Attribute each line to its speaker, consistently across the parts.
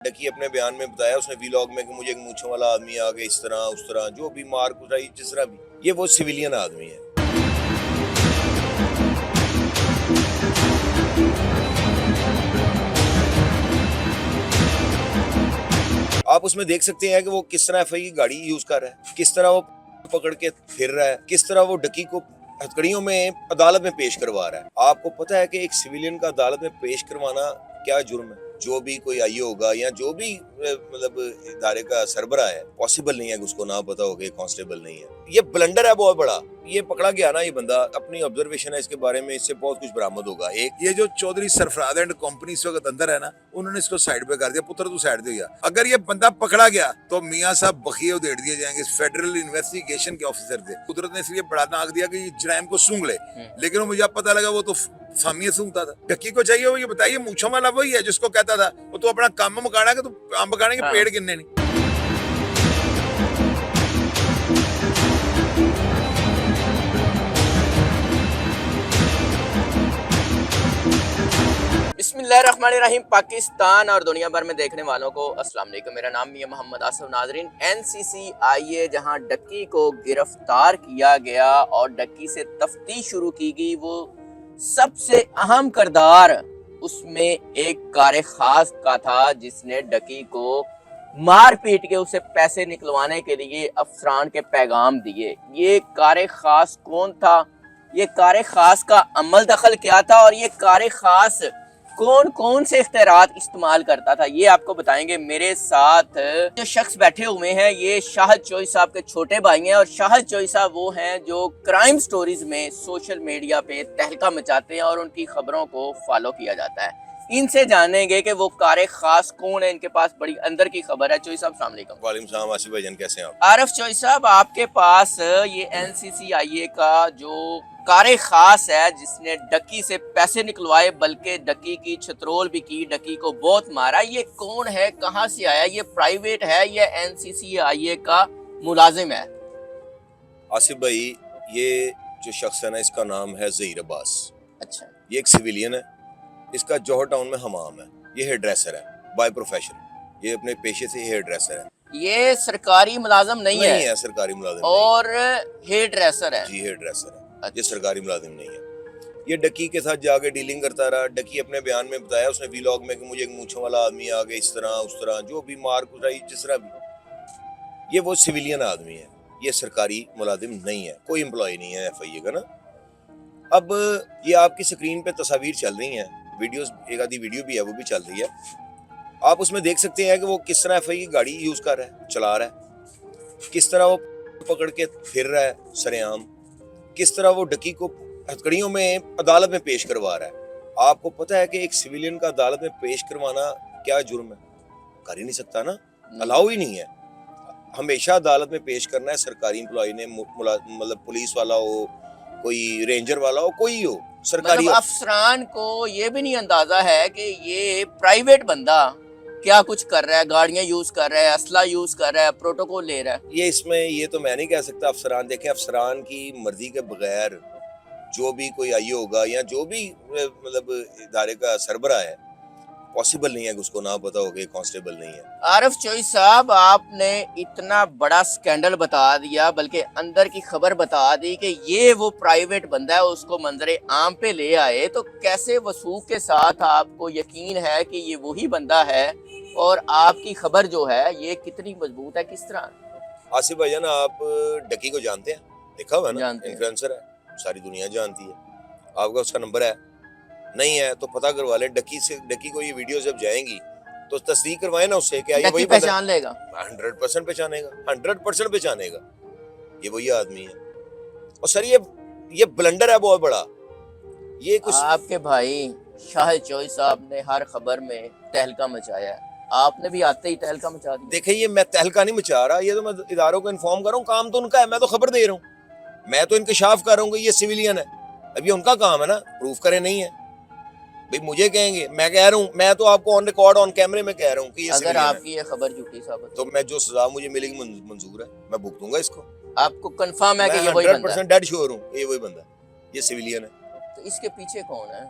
Speaker 1: डकी अपने बयान में बताया उसने वीलॉग में कि मुझे एक मूंछों वाला आदमी आ गया, इस तरह उस तरह, जो भी मार कुटाई जिस तरह भी, ये वो सिविलियन आदमी है। आप उसमें देख सकते हैं कि वो किस तरह एफआई की गाड़ी यूज कर रहा है, किस तरह वो पकड़ के फिर रहा है, किस तरह वो डकी को हथकड़ियों में अदालत में पेश करवा रहा है। आपको पता है कि एक सिविलियन का अदालत में पेश करवाना क्या जुर्म है? जो भी कोई आईओ होगा या जो भी मतलब इदारे का सरबरा है, पॉसिबल नहीं है कि उसको ना पता हो कि कांस्टेबल नहीं है। ये ब्लंडर है बहुत बड़ा। ये पकड़ा गया ना, ये बंदा, अपनी ऑब्जर्वेशन है इसके बारे में, इससे बहुत कुछ बरामद होगा। एक
Speaker 2: ये जो चौधरी सरफराज एंड कंपनी इस वक्त अंदर है ना, उन्होंने इसको साइड पे कर दिया, पुत्र तू साइड दे गया। अगर ये बंदा पकड़ा गया तो मियाँ साहब बखिए उधेड़ दिए जाएंगे फेडरल इन्वेस्टिगेशन के ऑफिसर थे। कुदरत ने इसलिए बड़ा नाक दिया कि जुराइम को सूंघ ले, लेकिन मुझे अब पता लगा वो तो फामिया सूंघता था। डक्की को चाहिए वो ये बताइए, मूंछों वाला वही है जिसको कहता था वो तो अपना काम मकाना के तो आम पकाने के पेड़ गिनने नहीं।
Speaker 3: बिस्मिल्लाहिर्रहमानिर्रहीम। पाकिस्तान और दुनिया भर में देखने वालों को अस्सलाम वालेकुम। मेरा नाम मियां मोहम्मद आसिफ। नाजरीन, एनसीसीआईए जहां डक्की को गिरफ्तार किया गया और डक्की से तफ्तीश शुरू की गई, वो सबसे अहम किरदार उसमें एक कार खास का था जिसने डक्की को मार पीट के उसे पैसे निकलवाने के लिए अफसरान के पैगाम दिए। ये कार खास कौन था, ये कार खास का अमल दखल क्या था और ये कार खास कौन कौन से इख्तियारात इस्तेमाल करता था, ये आपको बताएंगे। मेरे साथ जो शख्स बैठे हुए हैं ये शाहिद चोई साहब के छोटे भाई हैं और शाहिद चोई साहब वो हैं जो क्राइम स्टोरीज में सोशल मीडिया पे तहलका मचाते हैं और उनकी खबरों को फॉलो किया जाता है। इनसे जानेंगे कि वो कार खास कौन है, इनके पास बड़ी अंदर की खबर है। चोई साहब अस्सलाम वालेकुम।
Speaker 1: वालेकुम सलाम आसिफ भाईजान, कैसे हैं आप?
Speaker 3: आरफ चोई साहब, आपके पास ये एनसीसीआईए का जो कार खास है जिसने डक्की से पैसे निकलवाए, बल्कि डक्की की छतरोल भी की, डक्की को बहुत मारा, ये कौन है, कहाँ से आया, ये प्राइवेट है या एनसीसीआईए का मुलाजिम है?
Speaker 1: आसिफ भाई, ये जो शख्स है ना, इसका नाम है ज़हीर अब्बास।
Speaker 3: अच्छा,
Speaker 1: ये एक सिविलियन है, इसका जौहर टाउन में हमाम है। ये हेयर ड्रेसर है बाय प्रोफेशन, ये अपने पेशे से हेयर ड्रेसर है।
Speaker 3: ये सरकारी मुलाजिम नहीं है
Speaker 1: सरकारी मुलाजिम
Speaker 3: और हेयर ड्रेसर है।
Speaker 1: जी, हेयर ड्रेसर है।
Speaker 3: अच्छा।
Speaker 1: ये सरकारी मुलाजिम नहीं है। ये डकी के साथ जाके डीलिंग करता रहा। डकी अपने बयान में बताया उसने वीलॉग में कि मुझे एक मूंछों वाला आदमी आ गया, इस तरह उस तरह, जो भी मार कुटाई जिस तरह भी, ये वो सिविलियन आदमी है। ये सरकारी मुलाजिम नहीं है, कोई एम्प्लॉय नहीं है एफआईए का ना। अब ये आपकी स्क्रीन पे तस्वीर चल रही हैं, वीडियोस, एक आधी वीडियो भी है वो भी चल रही है। आप उसमें देख सकते हैं कि वो किस तरह एफआईए की गाड़ी यूज कर रहा है, चला रहा है, किस तरह वो पकड़ के फिर रहा है सरेआम, किस तरह वो डकी को हथकड़ियों में अदालत में पेश करवा रहा है। आपको पता है कि एक सिविलियन का अदालत में पेश करवाना क्या जुर्म है? कर ही नहीं सकता ना, अलाउ ही नहीं है। हमेशा अदालत में पेश करना है सरकारी एम्प्लॉय ने, मतलब पुलिस वाला हो, कोई रेंजर वाला हो, कोई हो, सरकारी
Speaker 3: मतलब अफसरान को ये भी नहीं अंदाजा है कि ये प्राइवेट बंदा क्या कुछ कर रहा है, गाड़ियां यूज कर रहा है, असला यूज कर रहा है, प्रोटोकॉल ले रहा है।
Speaker 1: ये इसमें ये तो मैं नहीं कह सकता। अफसरान देखें, अफसरान की मर्जी के बगैर जो भी कोई आईओ होगा या जो भी मतलब इदारे का सरबरा है, पॉसिबल नहीं है कि उसको ना पता हो कि कांस्टेबल नहीं है।
Speaker 3: आरफ चोई साहब, आपने इतना बड़ा स्कैंडल बता दिया, बल्कि अंदर की खबर बता दी कि ये वो प्राइवेट बंदा है, उसको मंजरे आम पे ले आए, तो कैसे वसूख के साथ आपको यकीन है कि ये वही बंदा है और आपकी खबर जो है ये कितनी मजबूत है, किस तरह?
Speaker 1: आसिफ भाईजान, आप डकी को जानते हैं? देखा हुआ ना,
Speaker 3: जानते हैं।
Speaker 1: इन्फ्लुएंसर है, सारी दुनिया जानती है। आपका उसका नंबर है? नहीं है तो पता करवा ले डकी से। डकी को ये वीडियो जब जाएंगी तो तस्दीक करवाए ना उससे, क्या ये वही
Speaker 3: पहचान लेगा?
Speaker 1: 100% पहचानेगा, 100% पहचानेगा, ये वही आदमी है। और सर ये ब्लंडर है बहुत बड़ा। ये कुछ
Speaker 3: आपके भाई शाहिद चोई साहब ने हर खबर में तहलका मचाया है, आपने भी आते ही तहलका मचा दिया।
Speaker 1: देखिए, ये मैं तहलका नहीं मचा रहा, ये तो मैं इदारों को इन्फॉर्म कर रहा हूँ। काम तो उनका है, मैं तो खबर दे रहा हूँ, मैं तो इंकशाफ कर रहा हूँ कि ये सिविलियन है। अब ये उनका काम है ना, प्रूफ करे नहीं है भाई, मुझे कहेंगे, मैं कह रहा हूँ, मैं तो आपको ऑन रिकॉर्ड ऑन कैमरे में कह रहा हूँ कि ये
Speaker 3: अगर आपकी ये खबर झूठी साबित
Speaker 1: तो मैं जो सजा मुझे मिलेगी मंजूर है, मैं भुगतूंगा इसको।
Speaker 3: आपको कंफर्म है कि ये वही बंदा है?
Speaker 1: 100% डेड श्योर हूँ ये वही बंदा है, ये सिविलियन है।
Speaker 3: तो इसके पीछे कौन है?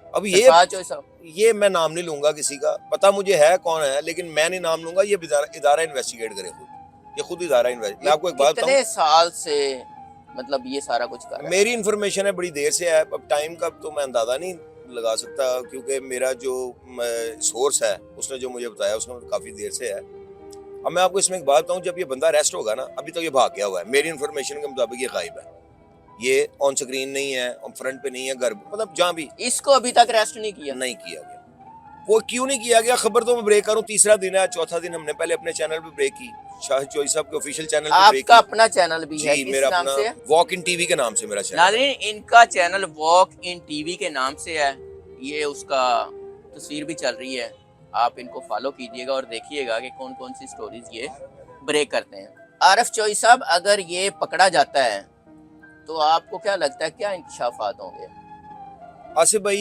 Speaker 1: अब
Speaker 3: सरफराज चौधरी साहब,
Speaker 1: ये मैं नाम नहीं लूंगा किसी का, पता मुझे है कौन है, लेकिन मैं नहीं नाम लूंगा। ये इदारा इन्वेस्टिगेट करे खुद, ये खुद इदारा इन्वेस्ट। मैं आपको एक बात
Speaker 3: कितने साल से मतलब ये सारा कुछ कर रहा है?
Speaker 1: मेरी इन्फॉर्मेशन है बड़ी देर से है, अब टाइम का तो मैं अंदाजा नहीं लगा सकता, क्योंकि मेरा जो सोर्स है उसने जो मुझे बताया उसने काफी देर से है। अब मैं आपको इसमें एक बात बताऊं, जब ये बंदा अरेस्ट होगा ना, अभी तक ये भाग गया हुआ है, मेरी इन्फॉर्मेशन के मुताबिक ये गायब है, ये ऑन स्क्रीन नहीं है, ऑन फ्रंट पे नहीं है, घर मतलब जहाँ भी
Speaker 3: इसको अभी तक अरेस्ट नहीं किया?
Speaker 1: नहीं किया गया। वो क्यों नहीं किया गया, खबर तो मैं ब्रेक करूं, तीसरा दिन है, चौथा दिन हमने पहले अपने चैनल पे ब्रेक की, शाहिद चौधरी साहब के ऑफिशियल चैनल पे ब्रेक
Speaker 3: आपका
Speaker 1: की।
Speaker 3: अपना चैनल भी है,
Speaker 1: जी,
Speaker 3: किस
Speaker 1: मेरा
Speaker 3: नाम
Speaker 1: अपना
Speaker 3: से है?
Speaker 1: वॉक इन टीवी के नाम से मेरा चैनल।
Speaker 3: नाज़रीन, इनका चैनल वॉक इन टीवी के नाम से है, ये उसका तस्वीर भी चल रही है, आप इनको फॉलो कीजिएगा और देखिएगा कि कौन कौन सी स्टोरीज ये ब्रेक करते हैं। आरिफ चौधरी साहब, अगर ये पकड़ा जाता है तो आपको क्या लगता है क्या इंकशाफात होंगे?
Speaker 1: आसिफ भाई,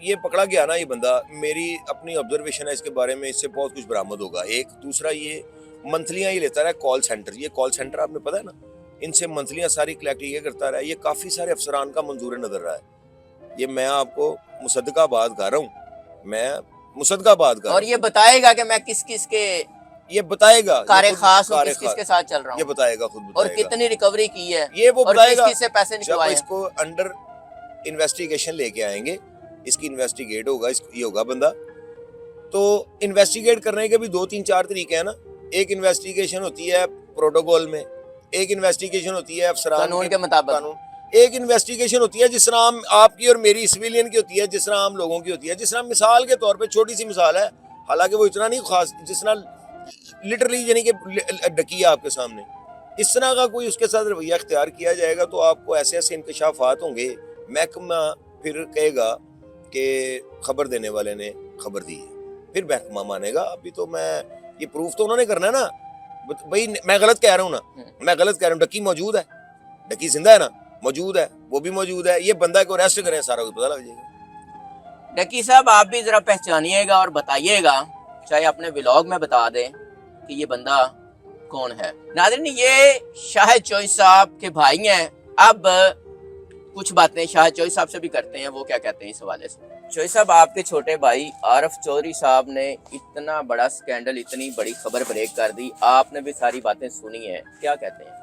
Speaker 1: ये पकड़ा गया ना ये बंदा, मेरी अपनी ऑब्जर्वेशन है इसके बारे में, इससे बहुत कुछ बरामद होगा। एक दूसरा, ये मंथलियाँ ये लेता रहा कॉल सेंटर, ये कॉल सेंटर आपने पता है ना, इनसे मंथलियाँ सारी कलेक्ट ये करता रहा है, ये काफ़ी सारे अफसरान का मंजूर नजर रहा है। ये मैं आपको मुसद्दकाबाद कर रहा हूँ, मैं मुसद्दकाबाद कर रहा
Speaker 3: और
Speaker 1: हूँ।
Speaker 3: ये बताएगा कि मैं किस किस के
Speaker 1: ये बताएगा,
Speaker 3: कारे
Speaker 1: ये खुद
Speaker 3: खास हूँ,
Speaker 1: कारे
Speaker 3: किस किस
Speaker 1: खास,
Speaker 3: के साथ चल रहा
Speaker 1: ये
Speaker 3: हूँ,
Speaker 1: बताएगा, खुद
Speaker 3: और
Speaker 1: बताएगा।
Speaker 3: कितनी रिकवरी की है,
Speaker 1: ये वो
Speaker 3: और
Speaker 1: बताएगा
Speaker 3: किस किस से पैसे
Speaker 1: जब
Speaker 3: निकलवाए हैं।
Speaker 1: इसको अंडर इन्वेस्टिगेशन लेके आएंगे, इसकी इन्वेस्टिगेट होगा, ये होगा बंदा। तो इन्वेस्टिगेट करने के भी 2 3 4 तरीके हैं ना। एक इन्वेस्टिगेशन होती है प्रोटोकॉल में, एक इन्वेस्टिगेशन होती है अफसरान
Speaker 3: कानून के मुताबिक,
Speaker 1: कानून, एक इन्वेस्टिगेशन होती है जिस तरह हम आपकी और मेरी सिविलियन की होती है, जिस तरह आम लोगों की होती है। जिस तरह मिसाल के तौर पे छोटी सी मिसाल है, हालांकि वो इतना नहीं खास, जिस तरह लिटरली यानी कि डकिया आपके सामने, इस तरह का कोई उसके साथ रवैया इख्तियार किया जाएगा तो आपको ऐसे ऐसे इंकशाफात होंगे, महकमा फिर कहेगा कि खबर देने वाले ने खबर दी है, फिर महकमा मानेगा। अभी तो मैं ये प्रूफ तो उन्होंने करना है ना भाई, मैं गलत कह रहा हूँ ना, मैं गलत कह रहा हूँ। डकी मौजूद है, डकी जिंदा है ना, मौजूद है, वो भी मौजूद है। ये बंदा को अरेस्ट करें, सारा कुछ पता लग जाएगा।
Speaker 3: डकी साहब, आप भी जरा पहचानिएगा और बताइएगा, चाहे अपने व्लॉग में बता दें कि ये बंदा कौन है। नाज़रीन, ये शाहिद चौधरी साहब के भाई हैं। अब कुछ बातें शाहिद चौधरी साहब से भी करते हैं, वो क्या कहते हैं इस हवाले से। चौधरी साहब, आपके छोटे भाई आरिफ चौधरी साहब ने इतना बड़ा स्कैंडल, इतनी बड़ी खबर ब्रेक कर दी, आपने भी सारी बातें सुनी है, क्या कहते हैं?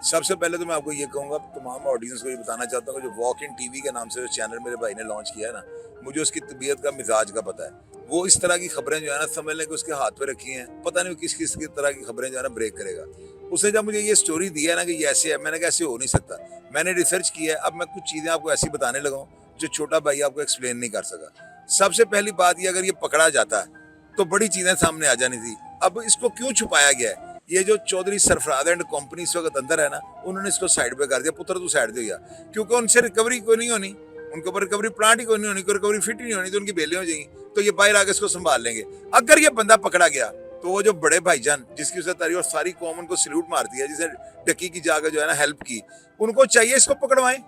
Speaker 2: सबसे पहले तो मैं आपको ये कहूंगा, तमाम ऑडियंस को ये बताना चाहता हूँ, जो वॉक इन टीवी के नाम से जो चैनल मेरे भाई ने लॉन्च किया है ना, मुझे उसकी तबीयत का मिजाज का पता है। वो इस तरह की खबरें जो है ना, समझ लें कि उसके हाथ पे रखी हैं, पता नहीं किस किस की तरह की खबरें जो है ना ब्रेक करेगा। उसने जब मुझे ये स्टोरी दिया ना कि ये ऐसे है, मैंने कहा ऐसे हो नहीं सकता। मैंने रिसर्च किया है, अब मैं कुछ चीज़ें आपको ऐसी बताने लगा हूँ जो छोटा भाई आपको एक्सप्लेन नहीं कर सका। सबसे पहली बात ये, अगर ये पकड़ा जाता है तो बड़ी चीज़ें सामने आ जानी थी। अब इसको क्यों छुपाया गया है? ये जो चौधरी सरफराज एंड कंपनी इस वक्त अंदर है ना, उन्होंने इसको साइड पे कर दिया, पुत्र तू साइड दे गया, क्योंकि उनसे रिकवरी कोई नहीं होनी, उनके ऊपर रिकवरी प्लांट ही कोई नहीं होनी, कोई रिकवरी फिट ही नहीं होनी, तो उनकी बेलें हो जाएंगी, तो ये बाहर आके इसको संभाल लेंगे। अगर ये बंदा पकड़ा गया तो वो जो बड़े भाईजान जिसकी उसने तारीफ और सारी कौम उनको सल्यूट मारती है, जिसे डकी की जाकर जो है ना हेल्प की, उनको चाहिए इसको पकड़वाएं।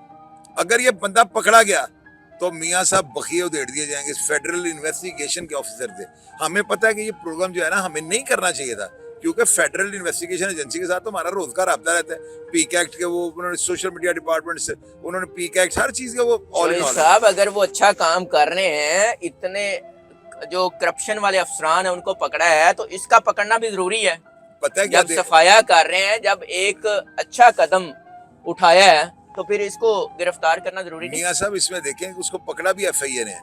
Speaker 2: अगर ये बंदा पकड़ा गया तो मियाँ साहब बखिए उधेड़ दिए जाएंगे, फेडरल इन्वेस्टिगेशन के ऑफिसर थे। हमें पता है कि ये प्रोग्राम जो है ना हमें नहीं करना चाहिए था, क्योंकि फेडरल इन्वेस्टिगेशन एजेंसी के साथ तो हमारा रोजगार रब्ता रहता है। पीक एक्ट के वो उन्होंने सोशल मीडिया डिपार्टमेंट से उन्होंने पीक एक्ट हर चीज का वो ऑल इन ऑल।
Speaker 3: साहब, अगर वो अच्छा काम कर रहे हैं, इतने जो करप्शन वाले अफसरान है उनको पकड़ा है, तो इसका पकड़ना भी जरूरी है।
Speaker 2: पता है क्या
Speaker 3: जब सफाया कर रहे हैं, जब एक अच्छा कदम उठाया है, तो फिर इसको गिरफ्तार करना जरूरी नहीं।
Speaker 2: मियाँ साहब इसमें देखें कि उसको पकड़ा भी एफआईए ने,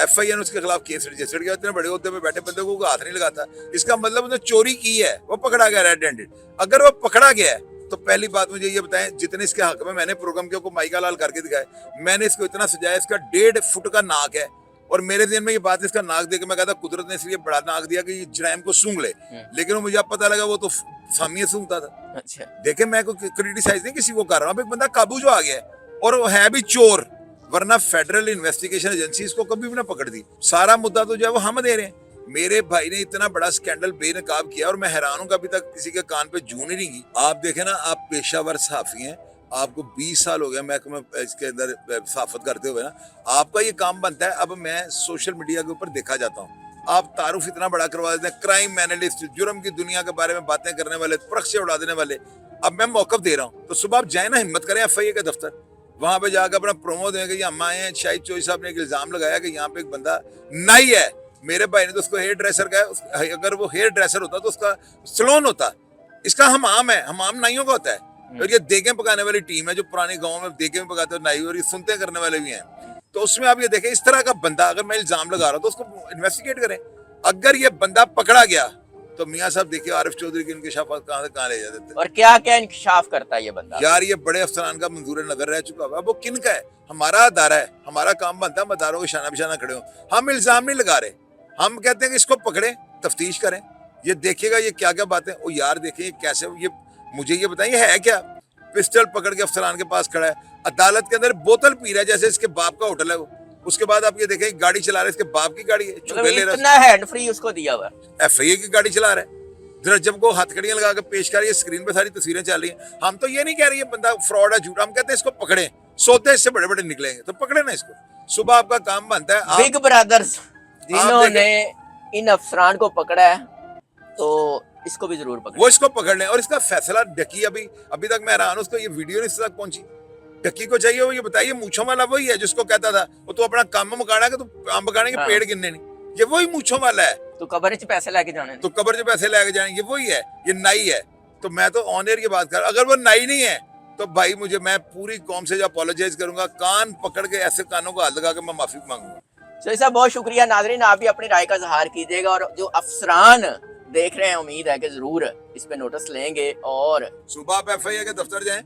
Speaker 2: एफआईए ने उसके खिलाफ केस रजिस्टर किया। इतने बड़े होते में बैठे बंदे को हाथ नहीं लगाता, इसका मतलब उसने चोरी की है, वो पकड़ा गया रेड हैंडेड। अगर वो पकड़ा गया है तो पहली बात मुझे ये बताएं, जितने इसके हक में मैंने प्रोग्राम के को माइका लाल करके दिखाए, मैंने इसको इतना सजाया, इसका 1.5 फुट का नाक है, और मेरे दिन में ये बात इसका नाक देख के मैं कहता कुदरत ने इसलिए बड़ा नाक दिया कि जराइम को सूंघ ले, लेकिन वो मुझे अब पता लगा वो तो सामिया सूंघता था।
Speaker 3: अच्छा,
Speaker 2: देखे मैं को क्रिटिसाइज नहीं किसी को कर रहा हूँ, एक बंदा काबू जो आ गया है और वो है भी चोर, वरना फेडरल इन्वेस्टिगेशन एजेंसी इसको कभी भी ना पकड़ती। सारा मुद्दा तो जो है वो हम दे रहे हैं। मेरे भाई ने इतना बड़ा स्कैंडल बेनकाब किया और मैं हैरान हूं कि अभी तक किसी के कान पे जू नहीं की। आप देखें ना, आप पेशावर सहाफी हैं, आपको 20 साल हो गया महकमे इसके अंदर सहाफत करते हुए ना, आपका ये काम बनता है। अब मैं सोशल मीडिया के ऊपर देखा जाता हूँ, आप तारुफ इतना बड़ा करवा देते हैं, क्राइम एनालिस्ट, जुर्म की दुनिया के बारे में बातें करने वाले, परख से उड़ा देने वाले। अब मैं मौकफ दे रहा हूँ, तो सुबह आप जाए ना, हिम्मत करें एफआईए का दफ्तर, वहां पे जाकर अपना प्रोमो देंगे कि हम आए हैं। शाहिद चौधरी साहब ने एक इल्जाम लगाया कि यहाँ पे एक बंदा नाई है। मेरे भाई ने तो उसको हेयर ड्रेसर कहा, अगर वो हेयर ड्रेसर होता तो उसका सलोन होता। इसका हमाम है, हमाम नाइयों का होता है। और ये देखें पकाने वाली टीम है जो पुराने गाँव में देखें पकाते हो नाई, और ये सुनते करने वाले भी हैं। तो उसमें आप ये देखें, इस तरह का बंदा अगर मैं इल्जाम लगा रहा हूँ तो उसको इन्वेस्टिगेट करें। अगर ये बंदा पकड़ा गया तो मियाँ साहब देखिए आरिफ चौधरी की इंकशाफात कहाँ से कहाँ ले जा देते हैं।
Speaker 3: और क्या क्या इंकशाफ करता है ये बंदा?
Speaker 2: यार ये बड़े अफसरान का मंजूर नजर रह चुका है। अब वो किन का है? हमारा अदारा है, हमारा काम बनता है मदारों को शाना बिशाना खड़े हो। हम इल्जाम नहीं लगा रहे, हम कहते हैं कि इसको पकड़े, तफ्तीश करें, ये देखिएगा ये क्या क्या बातें। ओ यार देखिए कैसे, ये मुझे ये बताइए है क्या? पिस्टल पकड़ के अफसरान के पास खड़ा है, अदालत के अंदर बोतल पी रहा है जैसे इसके बाप का होटल है वो। उसके बाद आप ये देखें गाड़ी चला रहे, इसके बाप की गाड़ी है,
Speaker 3: मतलब
Speaker 2: चुपे ले रहा
Speaker 3: इतना हैंड फ्री उसको दिया हुआ है।
Speaker 2: FIA की गाड़ी चला रहा है। जरा जब को हथकड़ियां लगा के पेश कर रही है, स्क्रीन पे सारी तस्वीरें चल रही हैं। हम तो ये नहीं कह रहे ये बंदा फ्रॉड है, झूठा, हम कहते हैं इसको पकड़े, सोते इससे बड़े बड़े निकलेंगे तो पकड़े ना इसको। सुबह आपका काम बनता है,
Speaker 3: बिग ब्रदर्स जिन्होंने इन अफसरान को पकड़ा है तो इसको भी जरूर पकड़े,
Speaker 2: वो इसको पकड़ लें। और इसका फैसला डकी अभी तक मैं हैरान हूं, उसको ये वीडियो नहीं तक पहुंची। डकी को चाहिए वो ये बताइए, मूछों वाला वही है जिसको कहता था वो तो अपना काम मकाना है, तो आम मकाने के
Speaker 3: हाँ।
Speaker 2: पेड़ गिनने नहीं, ये वही मूछों वाला है।
Speaker 3: तो कबर च पैसे लेके जाने
Speaker 2: तो कब्र से पैसे लेके जाएंगे, ये वही है, ये नाई है। तो मैं तो ऑन एयर की बात कर, अगर वो नाई नहीं है तो भाई मैं पूरी कौम से जो अपोलोजाइज करूंगा, कान पकड़ के ऐसे कानों को हाथ लगा के मैं माफी मांगूंगा।
Speaker 3: तो साहब बहुत शुक्रिया। नाजरीन आप भी अपनी राय का इजहार कीजिएगा, और जो अफसरान देख रहे हैं उम्मीद है कि जरूर इस पे नोटिस लेंगे। और
Speaker 2: सुबह आप FIA के दफ्तर जाएं,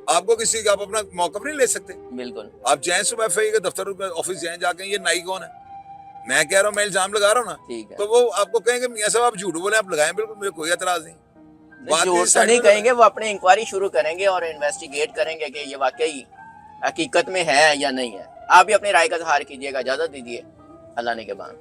Speaker 2: आपको किसी का आप अपना मौका नहीं ले सकते,
Speaker 3: बिल्कुल
Speaker 2: आप जाएं सुबह FIA के दफ्तर ऑफिस जाएं, जाके ये नाई कौन है, मैं कह रहा हूँ, मैं इल्जाम लगा रहा हूँ ना,
Speaker 3: ठीक है।
Speaker 2: तो वो आपको कहेंगे मियाँ साहब आप झूठ बोले, आप लगाएं, बिल्कुल मुझे कोई एतराज नहीं। बात
Speaker 3: झूठ
Speaker 2: इस
Speaker 3: तो
Speaker 2: साइड
Speaker 3: नहीं
Speaker 2: पे
Speaker 3: कहेंगे, वो अपने इंक्वायरी शुरू करेंगे और इन्वेस्टिगेट करेंगे कि ये वाकई हकीकत में है या नहीं है। आप भी अपनी राय का इजहार कीजिएगा। इजाजत दीजिए, अल्लाह ने के बाद।